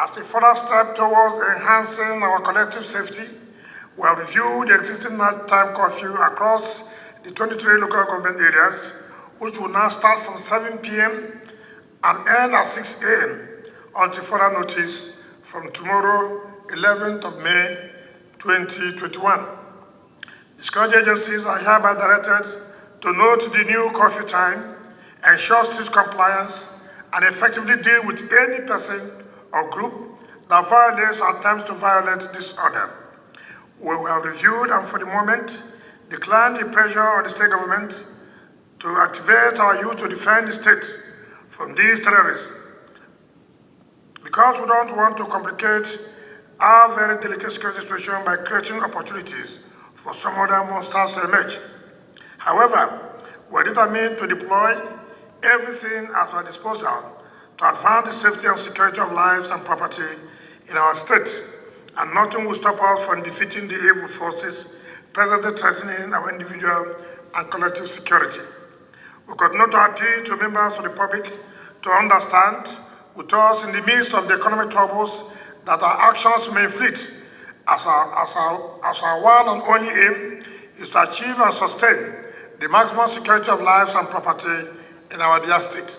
As a further step towards enhancing our collective safety, we have reviewed the existing nighttime curfew across the 23 local government areas, which will now start from 7 p.m. and end at 6 a.m. until further notice from tomorrow, 11th of May, 2021. The security agencies are hereby directed to note the new curfew time, ensure strict compliance, and effectively deal with any person or group that violates or attempts to violate this order. We have reviewed and for the moment declined the pressure on the state government to activate our youth to defend the state from these terrorists, because we don't want to complicate our very delicate security situation by creating opportunities for some other monsters to emerge. However, we're determined to deploy everything at our disposal to advance the safety and security of lives and property in our state, and nothing will stop us from defeating the evil forces presently threatening our individual and collective security. We continue to appeal to members of the public to understand with us in the midst of the economic troubles that our actions may inflict, as our one and only aim is to achieve and sustain the maximum security of lives and property in our dear state.